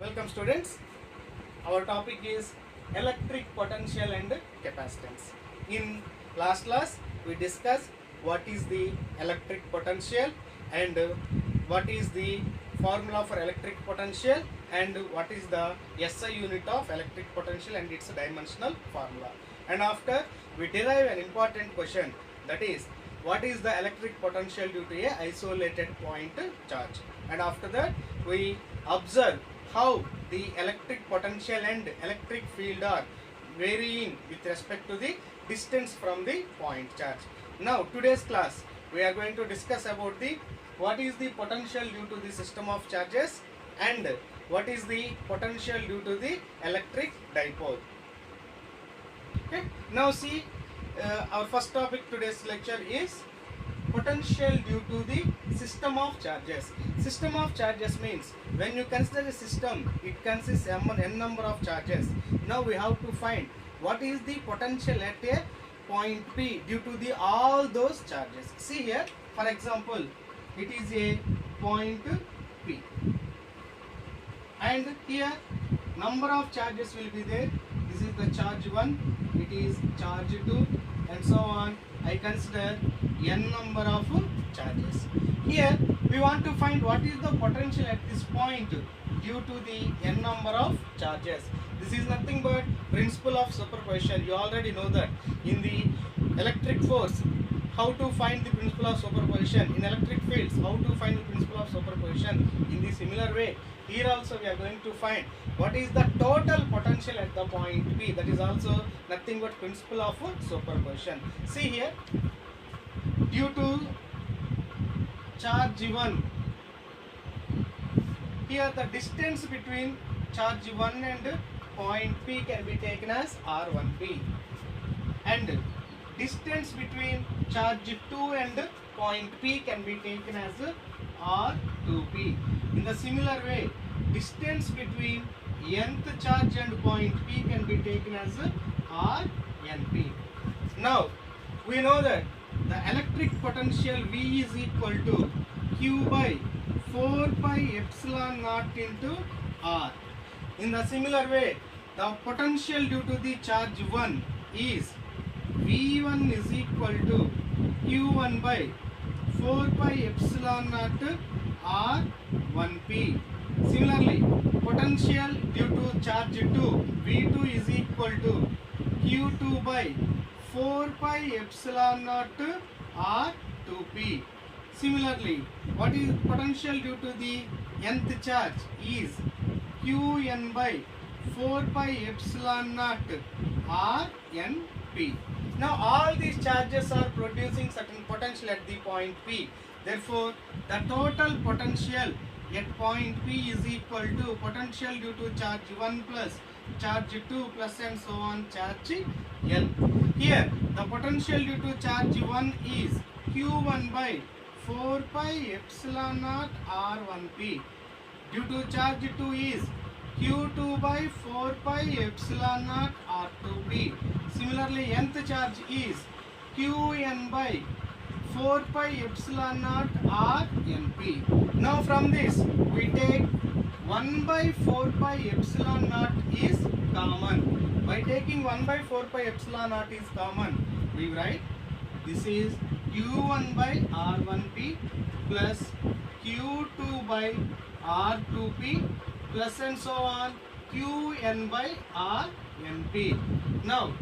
Welcome students. Our topic is electric potential and capacitance. In last class we discussed what is the electric potential and what is the formula for electric potential and what is the SI unit of electric potential and its dimensional formula. And after we derive an important question, that is what is the electric potential due to a isolated point charge. And after that we observe how the electric potential and electric field are varying with respect to the distance from the point charge. Now today's class we are going to discuss about the what is the potential due to the system of charges and what is the potential due to the electric dipole. Okay. Now see, our first topic today's lecture is potential due to the system of charges. System of charges means when you consider a system, it consists of n number of charges. Now we have to find what is the potential at a point P due to the all those charges. See here, for example, it is a point P, and here number of charges will be there. This is the charge 1, it is charge 2, and so on. I consider n number of charges. Here we want to find what is the potential at this point due to the n number of charges. This is nothing but principle of superposition. You already know that in the electric force, how to find the principle of superposition. In electric fields, how to find the principle of superposition. In the similar way, here also we are going to find what is the total potential at the point P. That is also nothing but principle of superposition. See here, due to charge 1, here the distance between charge 1 and point P can be taken as R1P, and distance between charge 2 and point P can be taken as R2P. In the similar way, distance between nth charge and point P can be taken as RNP. Now we know that the electric potential V is equal to Q by 4 pi epsilon naught into R. In the similar way, the potential due to the charge 1 is V1 is equal to Q1 by 4 pi epsilon naught R1P. Similarly, potential due to charge 2 V2 is equal to Q2 by 4 pi epsilon naught R2P. Similarly, what is potential due to the nth charge is Qn by 4 pi epsilon naught Rnp. Now all these charges are producing certain potential at the point P. Therefore, the total potential at point P is equal to potential due to charge 1 plus charge 2 plus and so on charge N. Here the potential due to charge 1 is Q1 by 4 pi epsilon naught R1P. Due to charge 2 is Q2 by 4 pi epsilon naught R2P. Similarly, nth charge is Qn by 4 pi epsilon naught Rnp. Now from this we take 1 by 4 pi epsilon naught is common. By taking 1 by 4 pi epsilon naught is common, we write this is Q1 by R1P plus Q2 by R2P plus and so on Qn by Rnp. Now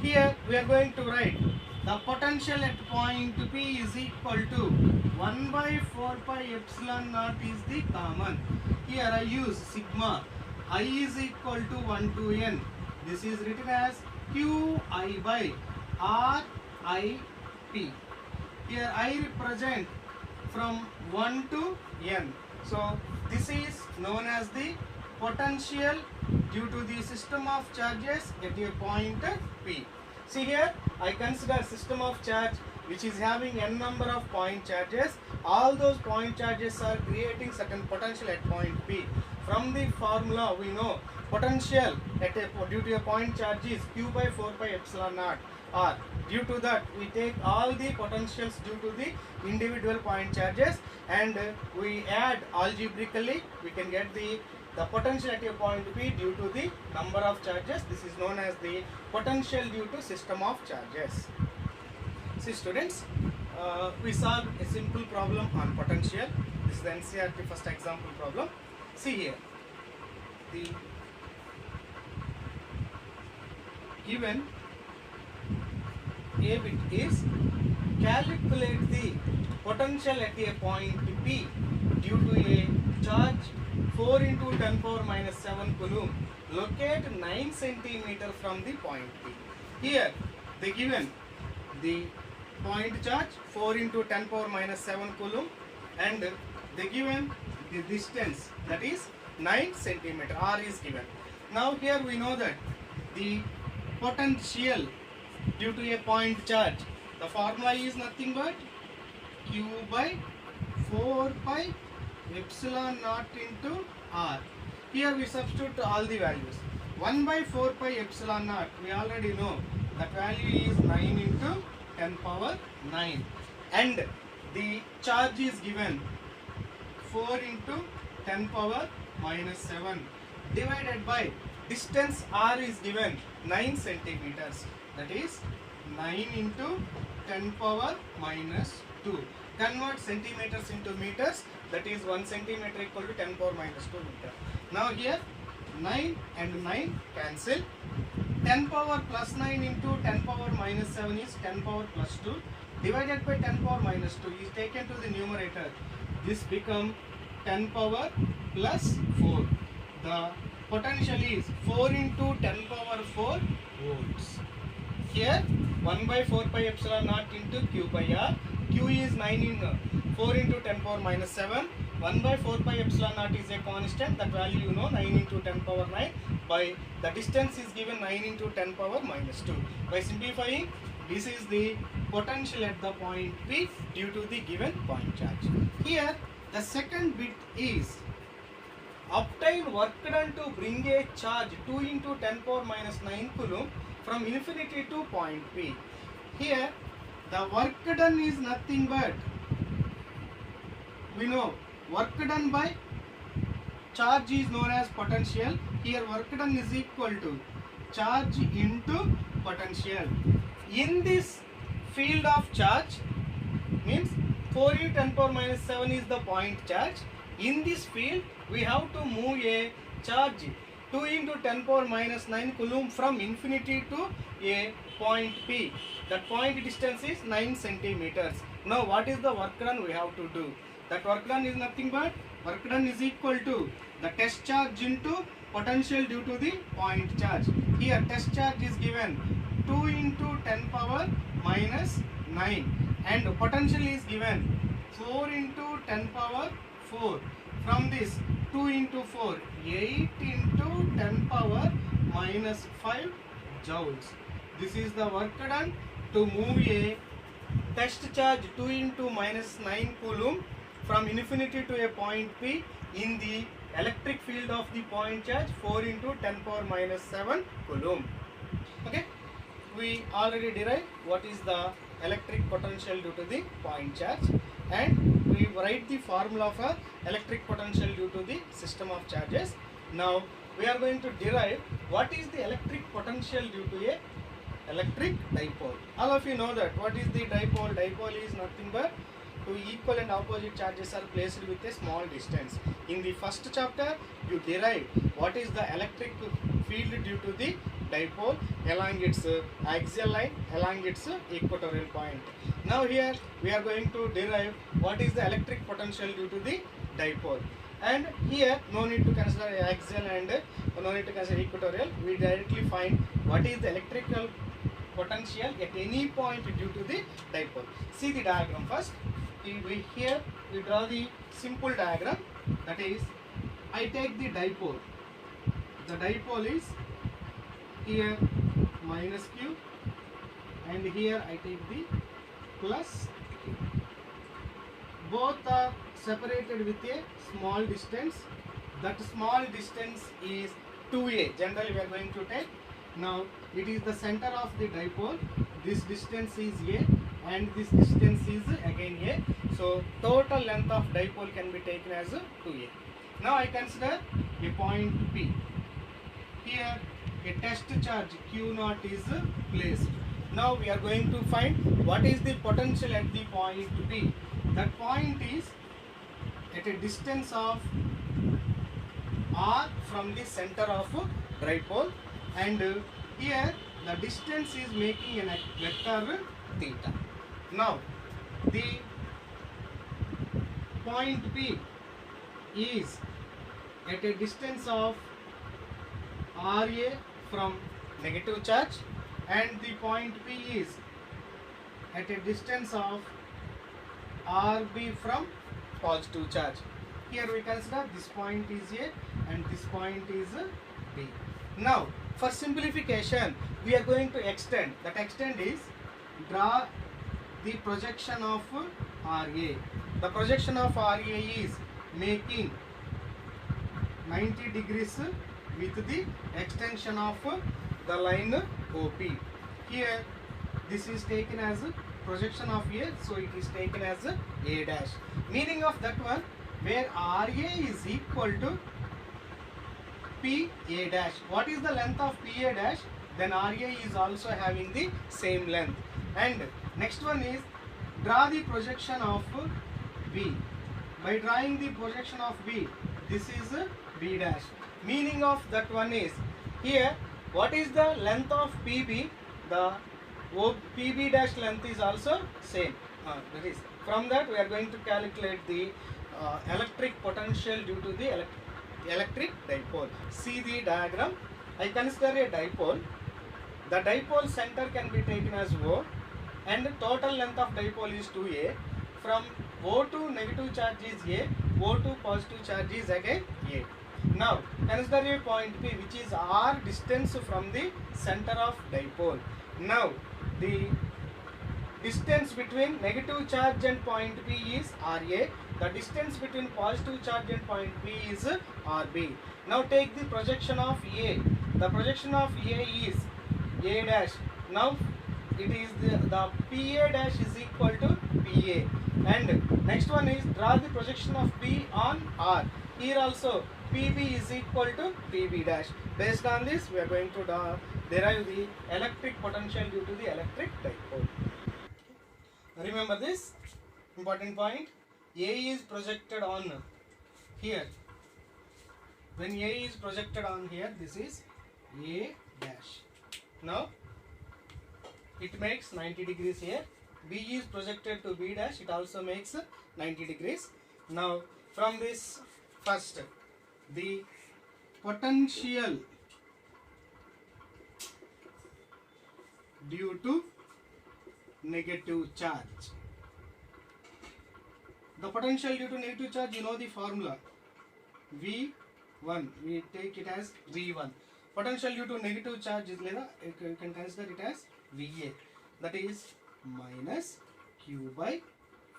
here we are going to write the potential at point P is equal to 1 by 4 pi epsilon naught is the common. Here I use sigma. I is equal to 1 to n. This is written as Qi by Rip. Here I represent from 1 to n. So this is known as the potential due to the system of charges at a point P. See here, I consider system of charge which is having n number of point charges. All those point charges are creating certain potential at point P. From the formula we know potential at due to a point charge is Q by 4 pi epsilon naught R. Due to that we take all the potentials due to the individual point charges and we add algebraically, we can get the the potential at a point P due to the number of charges. This is known as the potential due to system of charges. See students, we solved a simple problem on potential. This is the NCERT first example problem. See here, the given A bit is calculate the potential at a point P due to a charge 4 into 10 power minus 7 coulomb. Locate 9 centimeter from the point P. Here they given the point charge 4 into 10 power minus 7 coulomb and they given the distance, that is 9 centimeter. R is given. Now here we know that the potential due to a point charge, the formula is nothing but Q by 4 pi epsilon naught into R. Here we substitute all the values. 1 by 4 pi epsilon naught, we already know that value is 9 into 10 power 9 and the charge is given 4 into 10 power minus 7 divided by distance R is given 9 centimeters, that is 9 into 10 power minus 2. Convert centimeters into meters, that is 1 centimeter equal to 10 power minus 2 meter. Now here 9 and 9 cancel. 10 power plus 9 into 10 power minus 7 is 10 power plus 2 divided by 10 power minus 2 is taken to the numerator. This become 10 power plus 4. The potential is 4 into 10 power 4 volts. Here 1 by 4 pi epsilon naught into Q by R. Q is 9 in 4 into 10 power minus 7. 1 by 4 pi epsilon naught is a constant. That value you know, 9 into 10 power 9. By the distance is given 9 into 10 power minus 2. By simplifying, this is the potential at the point P due to the given point charge. Here the second bit is obtain work done to bring a charge 2 into 10 power minus 9 coulomb from infinity to point P. Here the work done is nothing but, we know work done by charge is known as potential. Here work done is equal to charge into potential. In this field of charge, means 4 into 10 power minus 7 is the point charge. In this field we have to move a charge 2 into 10 power minus 9 coulomb from infinity to a point P. That point distance is 9 centimeters. Now what is the work done we have to do? That work done is nothing but work done is equal to the test charge into potential due to the point charge. Here test charge is given 2 into 10 power minus 9 and potential is given 4 into 10 power 4. From this 2 into 4, 8 into 10 power minus 5 joules. This is the work done to move a test charge 2 into minus 9 coulomb from infinity to a point P in the electric field of the point charge 4 into 10 power minus 7 coulomb. Okay, we already derived what is the electric potential due to the point charge and we write the formula for electric potential due to the system of charges. Now we are going to derive what is the electric potential due to a electric dipole. All of you know that what is the dipole? Dipole is nothing but two equal and opposite charges are placed with a small distance. In the first chapter you derive what is the electric field due to the dipole along its axial line, along its equatorial point. Now here we are going to derive what is the electric potential due to the dipole, and here no need to consider axial and no need to consider equatorial. We directly find what is the electrical potential at any point due to the dipole. See the diagram first. Here we draw the simple diagram, that is I take the dipole. The dipole is here minus q and here I take the plus q. Both are separated with a small distance. That small distance is 2a. Generally we are going to take. Now it is the center of the dipole. This distance is a and this distance is again a. So total length of dipole can be taken as 2a. Now I consider a point P. Here a test charge Q0 is placed. Now we are going to find what is the potential at the point P. That point is at a distance of r from the center of dipole, and here the distance is making a vector theta. Now the point P is at a distance of Ra from negative charge, and the point P is at a distance of Rb from positive charge. Here we consider this point is A and this point is B. Now for simplification we are going to extend. That extend is draw the projection of Ra. The projection of Ra is making 90 degrees with the extension of the line OP. Here this is taken as projection of A, so it is taken as A dash. Meaning of that one, where Ra is equal to PA dash. What is the length of PA dash? Then Ra is also having the same length. And next one is draw the projection of B. By drawing the projection of B, this is B dash. Meaning of that one is, here what is the length of PB? The PB dash length is also same. That is, from that we are going to calculate the electric potential due to the electric dipole. See the diagram. I consider a dipole. The dipole center can be taken as O, and the total length of dipole is 2A. From O to negative charge is A, O to positive charge is again A. Now consider a point P, which is R distance from the center of dipole. Now the distance between negative charge and point P is Ra. The distance between positive charge and point P is Rb. Now take the projection of A. The projection of A is A dash. Now it is the PA dash is equal to PA. And next one is draw the projection of P on R. Here also PB is equal to PB dash. Based on this, we are going to derive the electric potential due to the electric dipole. Remember this important point. A is projected on here. When A is projected on here, this is A dash. Now it makes 90 degrees here. B is projected to B dash. It also makes 90 degrees. Now from this, first the potential due to negative charge. The potential due to negative charge, you know the formula. V1, we take it as V1. Potential due to negative charge is you can consider it as VA. That is minus Q by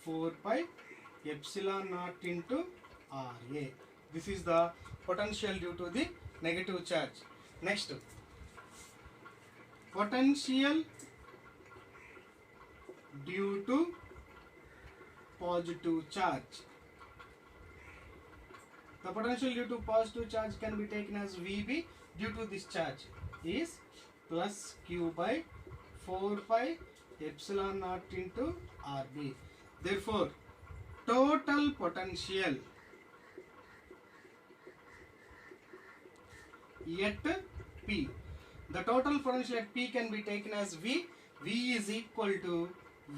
4 pi epsilon naught into RA. This is the potential due to the negative charge. Next, potential due to positive charge. The potential due to positive charge can be taken as VB due to this charge is plus Q by 4 pi epsilon naught into RB. Therefore, total potential at P. The total potential at P can be taken as V. V is equal to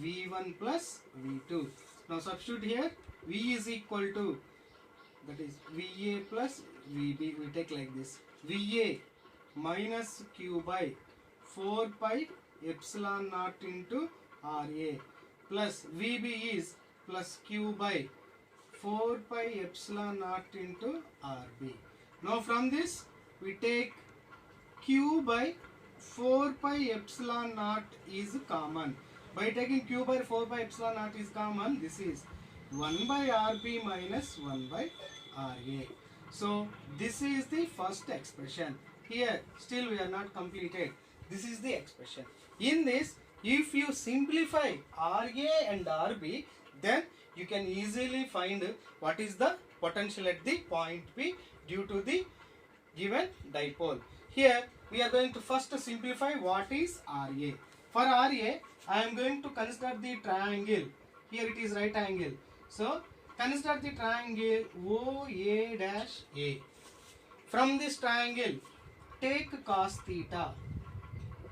V1 plus V2. Now substitute here. V is equal to, that is VA plus VB. We take like this. VA minus Q by 4 pi epsilon naught into RA plus VB is plus Q by 4 pi epsilon naught into RB. Now from this we take Q by 4 pi epsilon naught is common. By taking Q by 4 pi epsilon naught is common, this is 1 by RB minus 1 by RA. So this is the first expression. Here still we are not completed. This is the expression. In this, if you simplify RA and RB, then you can easily find what is the potential at the point P due to the given dipole. Here we are going to first simplify what is RA. For RA, I am going to consider the triangle. Here it is right angle. So consider the triangle OA dash A. From this triangle, take cos theta.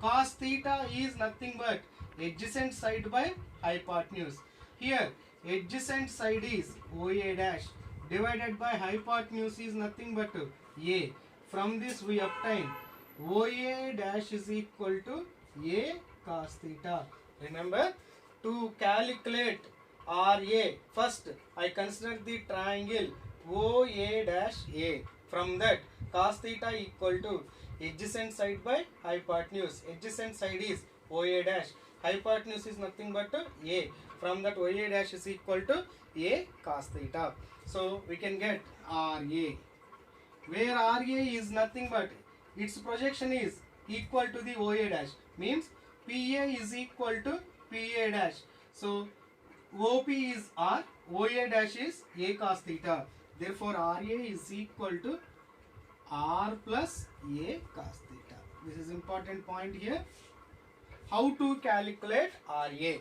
Cos theta is nothing but adjacent side by hypotenuse. Here adjacent side is OA dash divided by hypotenuse is nothing but A. From this we obtain OA dash is equal to A cos theta. Remember, to calculate RA, first I consider the triangle OA dash A. From that, cos theta equal to adjacent side by hypotenuse. Adjacent side is OA dash. Hypotenuse is nothing but A. From that, OA dash is equal to A cos theta. So we can get RA, where RA is nothing but its projection is equal to the OA dash, means PA is equal to PA dash. So OP is R, OA dash is A cos theta. Therefore RA is equal to R plus A cos theta. This is important point here. How to calculate RA?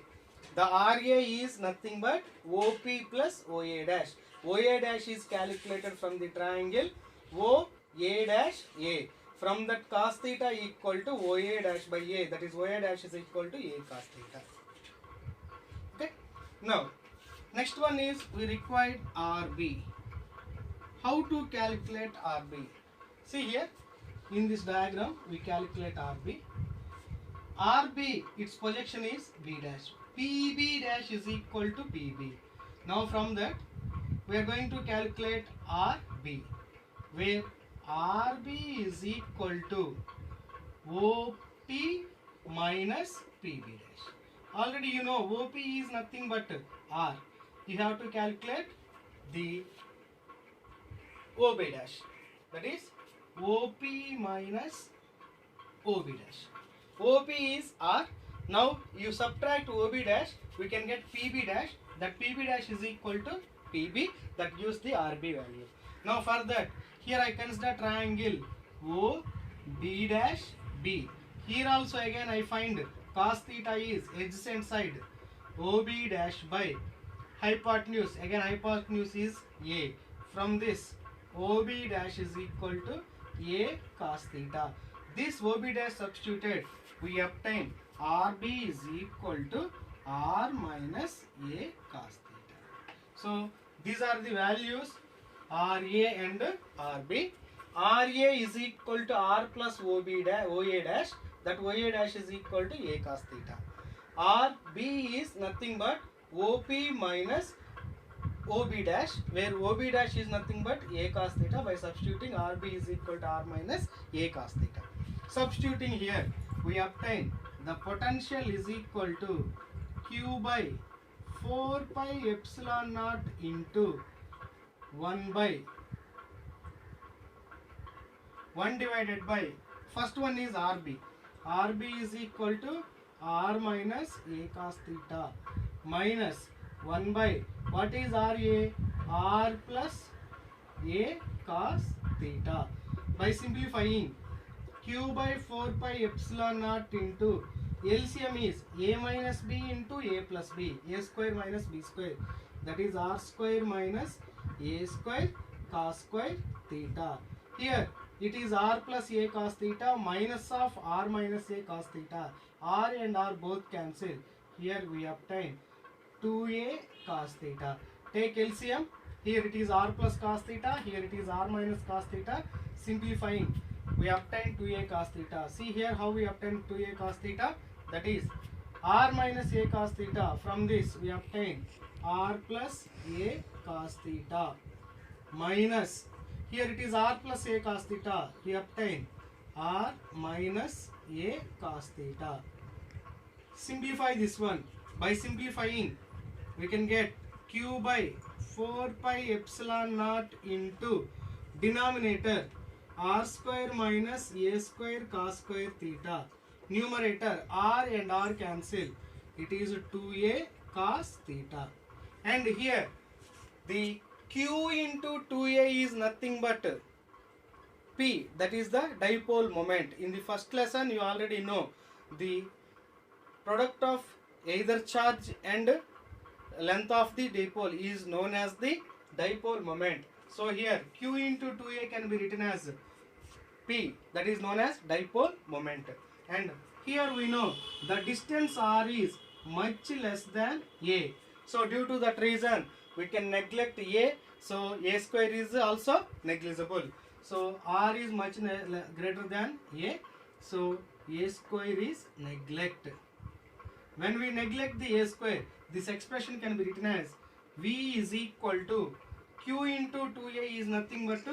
The RA is nothing but OP plus OA dash. OA dash is calculated from the triangle OA dash A. From that, cos theta equal to OA dash by A. That is, OA dash is equal to A cos theta. Okay. Now, next one is we required RB. How to calculate RB? See here, in this diagram, we calculate RB. RB, its projection is B dash. PB dash is equal to PB. Now from that, we are going to calculate RB, where RB is equal to OP minus PB dash. Already you know OP is nothing but R. You have to calculate the OB dash. That is OP minus OB dash. OP is R. Now you subtract OB dash, we can get PB dash. That PB dash is equal to PB. That gives the RB value. Now for that, here I consider triangle OB dash B. Here also again I find cos theta is adjacent side OB dash by hypotenuse. Again hypotenuse is A. From this, OB dash is equal to A cos theta. This OB dash substituted, we obtain RB is equal to R minus A cos theta. So these are the values RA and RB. RA is equal to R plus OA dash. That OA dash is equal to A cos theta. RB is nothing but OP minus OB dash, where OB dash is nothing but A cos theta. By substituting, RB is equal to R minus A cos theta. Substituting here, we obtain the potential is equal to Q by 4 pi epsilon naught into 1 by 1 divided by, first one is RB. RB is equal to R minus A cos theta minus 1 by, what is RA? R plus A cos theta. By simplifying, Q by 4 pi epsilon naught into LCM is A minus B into A plus B. A square minus B square. That is R square minus A square cos square theta. Here it is R plus A cos theta minus of R minus A cos theta. R and R both cancel. Here we obtain 2A cos theta. Take LCM. Here it is R plus cos theta. Here it is R minus cos theta. Simplifying, we obtain 2A cos theta. See here how we obtain 2A cos theta. That is R minus A cos theta. From this we obtain R plus A cos theta minus, here it is R plus A cos theta. We obtain R minus A cos theta. Simplify this one. By simplifying, we can get Q by 4 pi epsilon naught into denominator R square minus A square cos square theta. Numerator R and R cancel. It is 2A cos theta. And here the Q into 2A is nothing but P, that is the dipole moment. In the first lesson you already know the product of either charge and length of the dipole is known as the dipole moment. So here Q into 2A can be written as P, that is known as dipole moment. And here we know the distance R is much less than A. So due to that reason we can neglect A. So A square is also negligible. So R is much greater than A. So A square is neglect. When we neglect the A square, this expression can be written as V is equal to Q into 2A is nothing but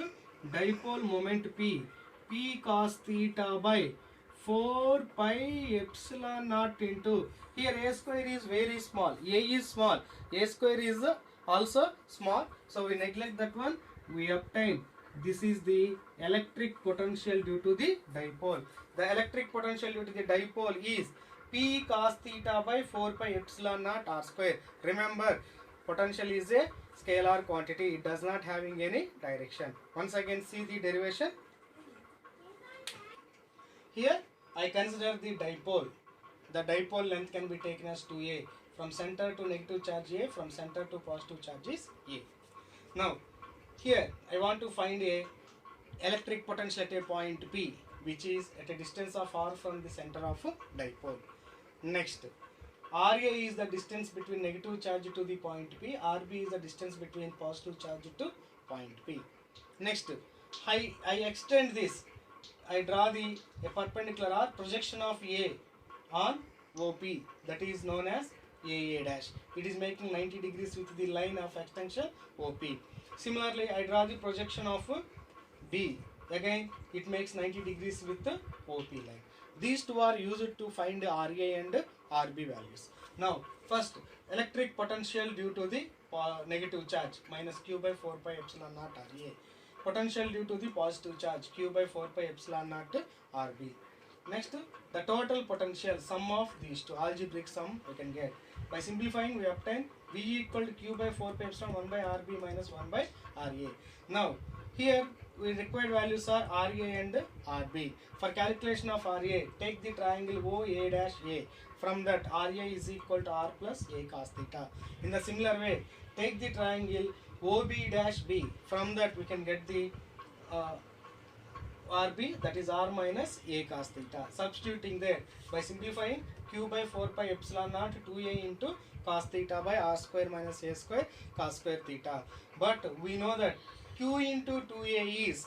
dipole moment P. P cos theta by 4 pi epsilon naught into, here A square is very small, A is small, A square is also small, so we neglect that one. We obtain, this is the electric potential due to the dipole. The electric potential due to the dipole is P cos theta by 4 pi epsilon naught R square. Remember, potential is a scalar quantity, it does not having any direction. Once again see the derivation. Here I consider the dipole. The dipole length can be taken as 2A. From center to negative charge A, from center to positive charge is A. Now here I want to find a electric potential at a point P, which is at a distance of R from the center of dipole. Next, RA is the distance between negative charge to the point P, RB is the distance between positive charge to point P. Next, I extend this, I draw the a perpendicular or projection of A on OP, that is known as AA dash. It is making 90 degrees with the line of extension OP. Similarly, I draw the projection of B, again it makes 90 degrees with the OP line. These two are used to find RA and RB values. Now first, electric potential due to the negative charge minus Q by 4 pi epsilon naught RA. Potential due to the positive charge Q by 4 pi epsilon naught RB. Next, the total potential sum of these two, algebraic sum we can get. By simplifying we obtain V equal to Q by 4 pi epsilon 1 by RB minus 1 by RA. Now here we required values are RA and RB. For calculation of RA, take the triangle OA dash A. From that RA is equal to R plus A cos theta. In the similar way, take the triangle OB dash B. From that we can get the RB, that is R minus A cos theta. Substituting there, by simplifying Q by 4 pi epsilon naught 2A into cos theta by R square minus A square cos square theta. But we know that Q into 2A is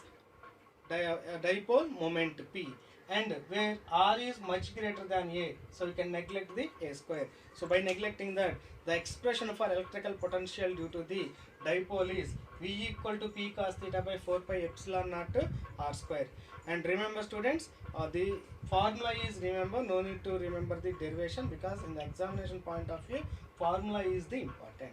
dipole moment P, and where R is much greater than A, so we can neglect the A square. So by neglecting that, the expression for electrical potential due to the dipole is V equal to P cos theta by 4 pi epsilon naught R square. And remember students, the formula is, remember, no need to remember the derivation, because in the examination point of view, formula is the important.